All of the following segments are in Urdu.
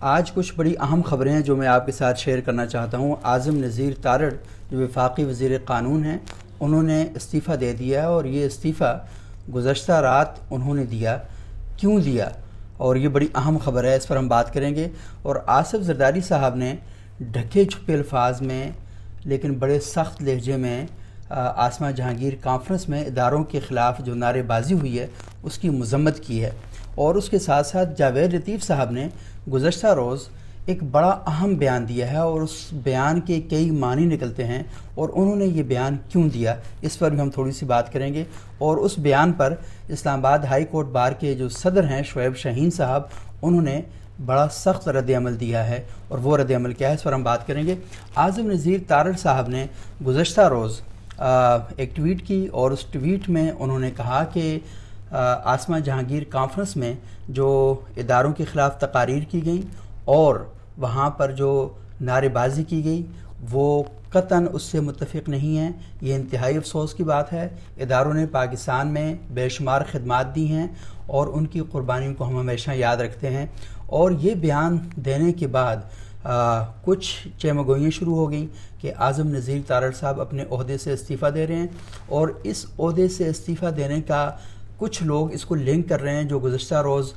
آج کچھ بڑی اہم خبریں ہیں جو میں آپ کے ساتھ شیئر کرنا چاہتا ہوں۔ اعظم نذیر تارڑ جو وفاقی وزیر قانون ہیں، انہوں نے استعفیٰ دے دیا اور یہ استعفیٰ گزشتہ رات انہوں نے دیا۔ کیوں دیا؟ اور یہ بڑی اہم خبر ہے، اس پر ہم بات کریں گے۔ اور آصف زرداری صاحب نے ڈھکے چھپے الفاظ میں لیکن بڑے سخت لہجے میں آسما جہانگیر کانفرنس میں اداروں کے خلاف جو نعرے بازی ہوئی ہے اس کی مذمت کی ہے۔ اور اس کے ساتھ ساتھ جاوید لطیف صاحب نے گزشتہ روز ایک بڑا اہم بیان دیا ہے اور اس بیان کے کئی معنی نکلتے ہیں، اور انہوں نے یہ بیان کیوں دیا اس پر بھی ہم تھوڑی سی بات کریں گے۔ اور اس بیان پر اسلام آباد ہائی کورٹ بار کے جو صدر ہیں شعیب شاہین صاحب، انہوں نے بڑا سخت رد عمل دیا ہے، اور وہ رد عمل کیا ہے اس پر ہم بات کریں گے۔ اعظم نذیر تارڑ صاحب نے گزشتہ روز ایک ٹویٹ کی، اور اس ٹویٹ میں انہوں نے کہا کہ آسما جہانگیر کانفرنس میں جو اداروں کے خلاف تقاریر کی گئیں اور وہاں پر جو نعرے بازی کی گئی وہ قطعاً اس سے متفق نہیں ہیں۔ یہ انتہائی افسوس کی بات ہے۔ اداروں نے پاکستان میں بے شمار خدمات دی ہیں اور ان کی قربانیوں کو ہم ہمیشہ یاد رکھتے ہیں۔ اور یہ بیان دینے کے بعد کچھ چہمگوئیاں شروع ہو گئیں کہ اعظم نذیر تارڑ صاحب اپنے عہدے سے استعفیٰ دے رہے ہیں، اور اس عہدے سے استعفیٰ دینے کا کچھ لوگ اس کو لنک کر رہے ہیں جو گزشتہ روز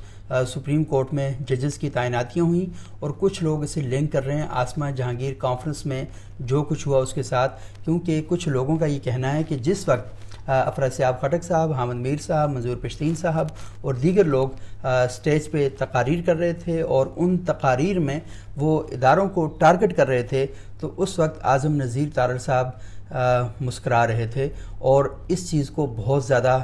سپریم کورٹ میں ججز کی تعیناتیاں ہوئیں، اور کچھ لوگ اسے لنک کر رہے ہیں آسما جہانگیر کانفرنس میں جو کچھ ہوا اس کے ساتھ، کیونکہ کچھ لوگوں کا یہ کہنا ہے کہ جس وقت افراسیاب خٹک صاحب، حامد میر صاحب، منظور پشتین صاحب اور دیگر لوگ سٹیج پہ تقاریر کر رہے تھے اور ان تقاریر میں وہ اداروں کو ٹارگٹ کر رہے تھے، تو اس وقت اعظم نذیر تارڑ صاحب مسکرا رہے تھے، اور اس چیز کو بہت زیادہ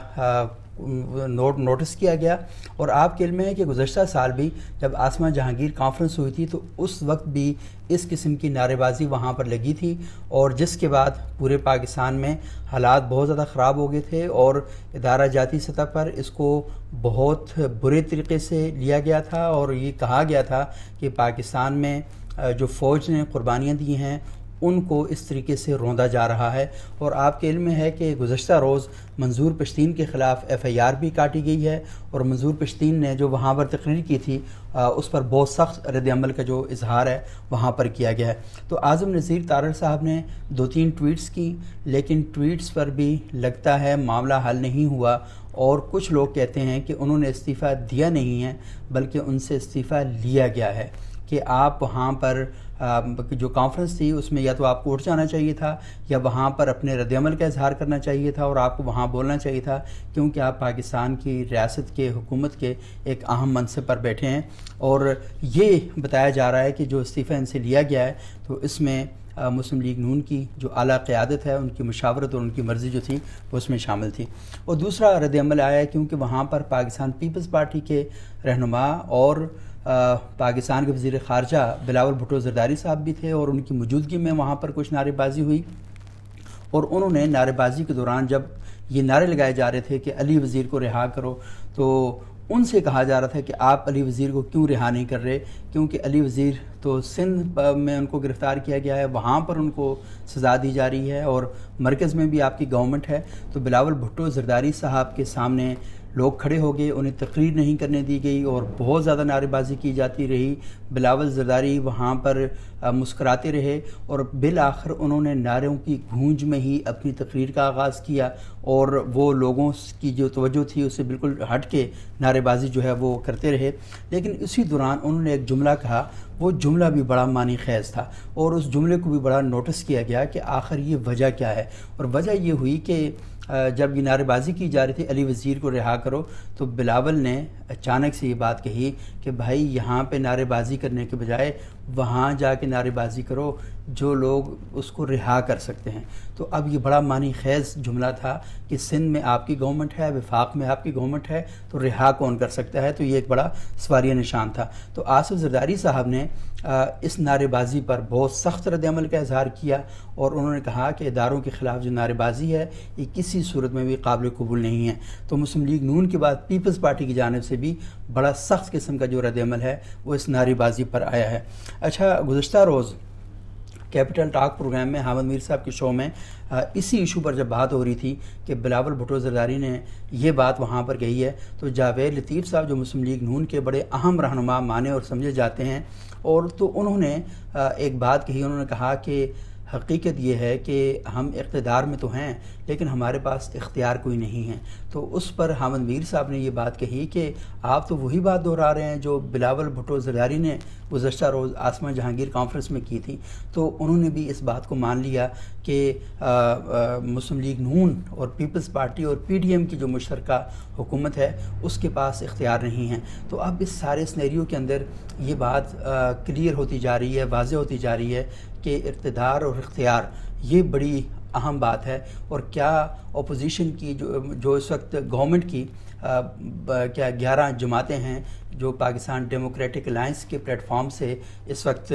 نوٹس کیا گیا۔ اور آپ کے علم میں ہے کہ گزشتہ سال بھی جب آسما جہانگیر کانفرنس ہوئی تھی تو اس وقت بھی اس قسم کی نعرے بازی وہاں پر لگی تھی، اور جس کے بعد پورے پاکستان میں حالات بہت زیادہ خراب ہو گئے تھے، اور ادارہ جاتی سطح پر اس کو بہت برے طریقے سے لیا گیا تھا، اور یہ کہا گیا تھا کہ پاکستان میں جو فوج نے قربانیاں دی ہیں ان کو اس طریقے سے روندا جا رہا ہے۔ اور آپ کے علم میں ہے کہ گزشتہ روز منظور پشتین کے خلاف ایف آئی آر بھی کاٹی گئی ہے، اور منظور پشتین نے جو وہاں پر تقریر کی تھی اس پر بہت سخت رد عمل کا جو اظہار ہے وہاں پر کیا گیا ہے۔ تو اعظم نذیر تارڑ صاحب نے 2-3 ٹویٹس کی، لیکن ٹویٹس پر بھی لگتا ہے معاملہ حل نہیں ہوا، اور کچھ لوگ کہتے ہیں کہ انہوں نے استعفیٰ دیا نہیں ہے بلکہ ان سے استعفیٰ لیا گیا ہے، کہ آپ وہاں پر جو کانفرنس تھی اس میں یا تو آپ کو اٹھ جانا چاہیے تھا یا وہاں پر اپنے رد عمل کا اظہار کرنا چاہیے تھا، اور آپ کو وہاں بولنا چاہیے تھا، کیونکہ آپ پاکستان کی ریاست کے حکومت کے ایک اہم منصب پر بیٹھے ہیں۔ اور یہ بتایا جا رہا ہے کہ جو استعفیٰ ان سے لیا گیا ہے تو اس میں مسلم لیگ نون کی جو اعلیٰ قیادت ہے ان کی مشاورت اور ان کی مرضی جو تھی وہ اس میں شامل تھی۔ اور دوسرا رد عمل آیا ہے کیونکہ وہاں پر پاکستان پیپلز پارٹی کے رہنما اور پاکستان کے وزیر خارجہ بلاول بھٹو زرداری صاحب بھی تھے، اور ان کی موجودگی میں وہاں پر کچھ نعرے بازی ہوئی، اور انہوں نے نعرے بازی کے دوران جب یہ نعرے لگائے جا رہے تھے کہ علی وزیر کو رہا کرو، تو ان سے کہا جا رہا تھا کہ آپ علی وزیر کو کیوں رہا نہیں کر رہے، کیونکہ علی وزیر تو سندھ میں ان کو گرفتار کیا گیا ہے، وہاں پر ان کو سزا دی جا رہی ہے، اور مرکز میں بھی آپ کی گورنمنٹ ہے۔ تو بلاول بھٹو زرداری صاحب کے سامنے لوگ کھڑے ہو گئے، انہیں تقریر نہیں کرنے دی گئی اور بہت زیادہ نعرے بازی کی جاتی رہی۔ بلاول زرداری وہاں پر مسکراتے رہے، اور بالآخر انہوں نے نعروں کی گونج میں ہی اپنی تقریر کا آغاز کیا، اور وہ لوگوں کی جو توجہ تھی اس سے بالکل ہٹ کے نعرے بازی جو ہے وہ کرتے رہے۔ لیکن اسی دوران انہوں نے ایک جملہ کہا، وہ جملہ بھی بڑا معنی خیز تھا، اور اس جملے کو بھی بڑا نوٹس کیا گیا کہ آخر یہ وجہ کیا ہے۔ اور وجہ یہ ہوئی کہ جب یہ نعرے بازی کی جا رہی تھی علی وزیر کو رہا کرو، تو بلاول نے اچانک سے یہ بات کہی کہ بھائی یہاں پہ نعرے بازی کرنے کے بجائے وہاں جا کے نعرے بازی کرو جو لوگ اس کو رہا کر سکتے ہیں۔ تو اب یہ بڑا معنی خیز جملہ تھا کہ سندھ میں آپ کی گورنمنٹ ہے، وفاق میں آپ کی گورنمنٹ ہے، تو رہا کون کر سکتا ہے؟ تو یہ ایک بڑا سواریہ نشان تھا۔ تو آصف زرداری صاحب نے اس نعرے بازی پر بہت سخت رد عمل کا اظہار کیا، اور انہوں نے کہا کہ اداروں کے خلاف جو نعرے بازی ہے یہ کسی صورت میں بھی قابل قبول نہیں ہے۔ تو مسلم لیگ نون کے بعد پیپلز پارٹی کی جانب سے بھی بڑا سخت قسم کا جو رد عمل ہے وہ اس نعرے بازی پر آیا ہے۔ اچھا، گزشتہ روز کیپٹل ٹاک پروگرام میں حامد میر صاحب کے شو میں اسی ایشو پر جب بات ہو رہی تھی کہ بلاول بھٹو زرداری نے یہ بات وہاں پر کہی ہے، تو جاوید لطیف صاحب جو مسلم لیگ نون کے بڑے اہم رہنما مانے اور سمجھے جاتے ہیں، اور تو انہوں نے ایک بات کہی، انہوں نے کہا کہ حقیقت یہ ہے کہ ہم اقتدار میں تو ہیں لیکن ہمارے پاس اختیار کوئی نہیں ہے۔ تو اس پر حامد میر صاحب نے یہ بات کہی کہ آپ تو وہی بات دہرا رہے ہیں جو بلاول بھٹو زرداری نے گزشتہ روز آسما جہانگیر کانفرنس میں کی تھی۔ تو انہوں نے بھی اس بات کو مان لیا کہ مسلم لیگ نون اور پیپلز پارٹی اور پی ڈی ایم کی جو مشترکہ حکومت ہے اس کے پاس اختیار نہیں ہے۔ تو اب اس سارے سنیریو کے اندر یہ بات کلیئر ہوتی جا رہی ہے، واضح ہوتی جا رہی ہے کہ اقتدار اور اختیار یہ بڑی اہم بات ہے، اور کیا اپوزیشن کی جو اس وقت گورنمنٹ کی کیا 11 جماعتیں ہیں جو پاکستان ڈیموکریٹک الائنس کے پلیٹ فارم سے اس وقت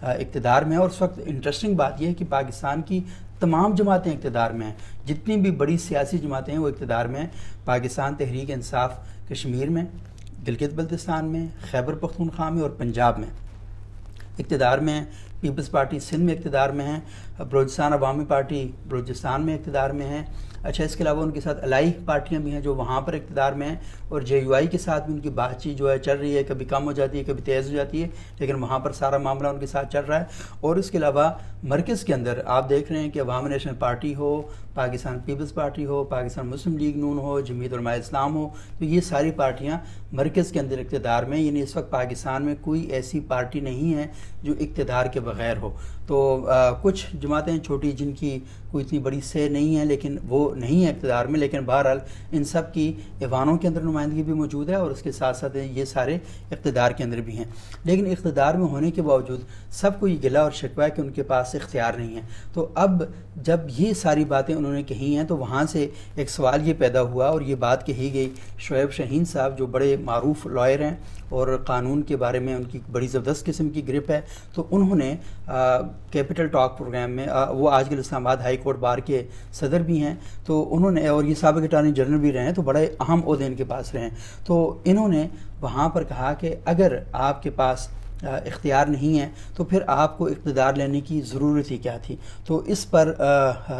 اقتدار میں ہیں، اور اس وقت انٹرسٹنگ بات یہ ہے کہ پاکستان کی تمام جماعتیں اقتدار میں ہیں، جتنی بھی بڑی سیاسی جماعتیں ہیں وہ اقتدار میں ہیں۔ پاکستان تحریک انصاف کشمیر میں، گلگت بلتستان میں، خیبر پختونخوا میں اور پنجاب میں اقتدار میں ہیں، پیپلز پارٹی سندھ میں اقتدار میں ہیں، بلوچستان عوامی پارٹی بلوچستان میں اقتدار میں ہیں۔ اچھا، اس کے علاوہ ان کے ساتھ الائی پارٹیاں بھی ہیں جو وہاں پر اقتدار میں ہیں، اور جے یو آئی کے ساتھ بھی ان کی بات چیت جو ہے چل رہی ہے، کبھی کم ہو جاتی ہے کبھی تیز ہو جاتی ہے، لیکن وہاں پر سارا معاملہ ان کے ساتھ چل رہا ہے۔ اور اس کے علاوہ مرکز کے اندر آپ دیکھ رہے ہیں کہ عوامی نیشنل پارٹی ہو، پاکستان پیپلز پارٹی ہو، پاکستان مسلم لیگ نون ہو، جمعیت علماء اسلام ہو، تو یہ ساری پارٹیاں مرکز کے اندر اقتدار میں، یعنی اس وقت پاکستان میں کوئی ایسی پارٹی نہیں ہے جو اقتدار کے بغیر ہو۔ تو کچھ جماعتیں چھوٹی جن کی کوئی اتنی بڑی سے نہیں ہے لیکن وہ نہیں ہے اقتدار میں، لیکن بہرحال ان سب کی ایوانوں کے اندر نمائندگی بھی موجود ہے، اور اس کے ساتھ ساتھ یہ سارے اقتدار کے اندر بھی ہیں۔ لیکن اقتدار میں ہونے کے باوجود سب کو یہ گلہ اور شکوہ ہے کہ ان کے پاس اختیار نہیں ہے۔ تو اب جب یہ ساری باتیں انہوں نے کہی ہیں تو وہاں سے ایک سوال یہ پیدا ہوا، اور یہ بات کہی گئی شعیب شاہین صاحب جو بڑے معروف لائر ہیں اور قانون کے بارے میں ان کی بڑی زبردست قسم کی گرپ ہے، تو انہوں نے کیپٹل ٹاک پروگرام میں، وہ آج کل اسلام آباد ہائی کورٹ بار کے صدر بھی ہیں، تو انہوں نے، اور یہ سابق اٹارنی جنرل بھی رہے ہیں، تو بڑے اہم عہدے ان کے پاس رہے ہیں، تو انہوں نے وہاں پر کہا کہ اگر آپ کے پاس اختیار نہیں ہے تو پھر آپ کو اقتدار لینے کی ضرورت ہی کیا تھی۔ تو اس پر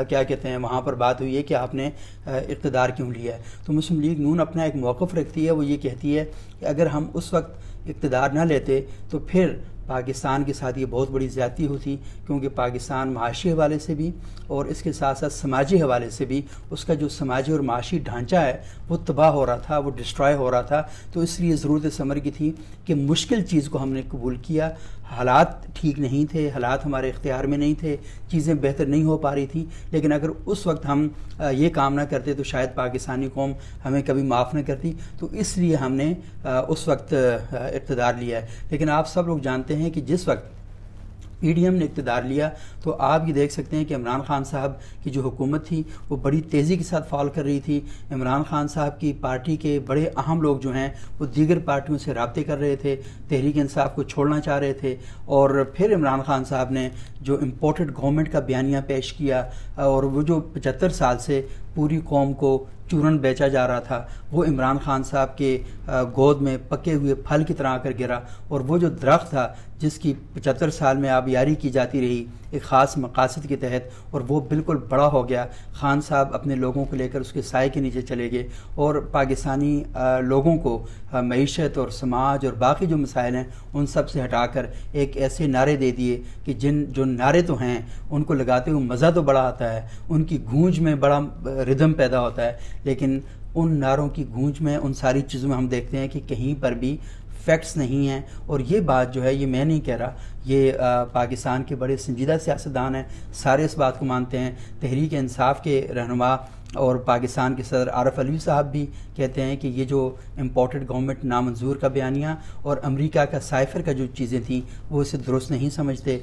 کیا کہتے ہیں وہاں پر بات ہوئی ہے کہ آپ نے اقتدار کیوں لیا ہے۔ تو مسلم لیگ نون اپنا ایک موقف رکھتی ہے، وہ یہ کہتی ہے کہ اگر ہم اس وقت اقتدار نہ لیتے تو پھر پاکستان کے ساتھ یہ بہت بڑی زیادتی ہوتی، کیونکہ پاکستان معاشی حوالے سے بھی اور اس کے ساتھ ساتھ سماجی حوالے سے بھی اس کا جو سماجی اور معاشی ڈھانچہ ہے وہ تباہ ہو رہا تھا، وہ ڈسٹرائے ہو رہا تھا۔ تو اس لیے ضرورت اس امر کی تھی کہ مشکل چیز کو ہم نے قبول کیا، حالات ٹھیک نہیں تھے، حالات ہمارے اختیار میں نہیں تھے، چیزیں بہتر نہیں ہو پا رہی تھیں، لیکن اگر اس وقت ہم یہ کام نہ کرتے تو شاید پاکستانی قوم ہمیں کبھی معاف نہ کرتی، تو اس لیے ہم نے اس وقت اقتدار لیا ہے۔ لیکن آپ سب لوگ جانتے ہیں کہ جس وقت پی ڈی ایم نے اقتدار لیا تو آپ یہ دیکھ سکتے ہیں کہ عمران خان صاحب کی جو حکومت تھی وہ بڑی تیزی کے ساتھ فعال کر رہی تھی۔ عمران خان صاحب کی پارٹی کے بڑے اہم لوگ جو ہیں وہ دیگر پارٹیوں سے رابطے کر رہے تھے، تحریک انصاف کو چھوڑنا چاہ رہے تھے، اور پھر عمران خان صاحب نے جو امپورٹڈ گورنمنٹ کا بیانیہ پیش کیا، اور وہ جو 75 سال سے پوری قوم کو چورن بیچا جا رہا تھا، وہ عمران خان صاحب کے گود میں پکے ہوئے پھل کی طرح آ کر گرا، اور وہ جو درخت تھا جس کی 75 سال میں آبیاری کی جاتی رہی ایک خاص مقاصد کے تحت، اور وہ بالکل بڑا ہو گیا، خان صاحب اپنے لوگوں کو لے کر اس کے سائے کے نیچے چلے گئے، اور پاکستانی لوگوں کو معیشت اور سماج اور باقی جو مسائل ہیں ان سب سے ہٹا کر ایک ایسے نعرے دے دیے کہ جو نعرے تو ہیں ان کو لگاتے ہوئے مزہ تو بڑا آتا ہے، ان کی گونج میں بڑا ردم پیدا ہوتا ہے، لیکن ان نعروں کی گونج میں، ان ساری چیزوں میں ہم دیکھتے ہیں کہ کہیں پر بھی فیکٹس نہیں ہیں۔ اور یہ بات جو ہے یہ میں نہیں کہہ رہا، یہ پاکستان کے بڑے سنجیدہ سیاستدان ہیں، سارے اس بات کو مانتے ہیں۔ تحریک انصاف کے رہنما اور پاکستان کے صدر عارف علوی صاحب بھی کہتے ہیں کہ یہ جو امپورٹڈ گورنمنٹ نامنظور کا بیانیہ اور امریکہ کا سائفر کا جو چیزیں تھیں وہ اسے درست نہیں سمجھتے۔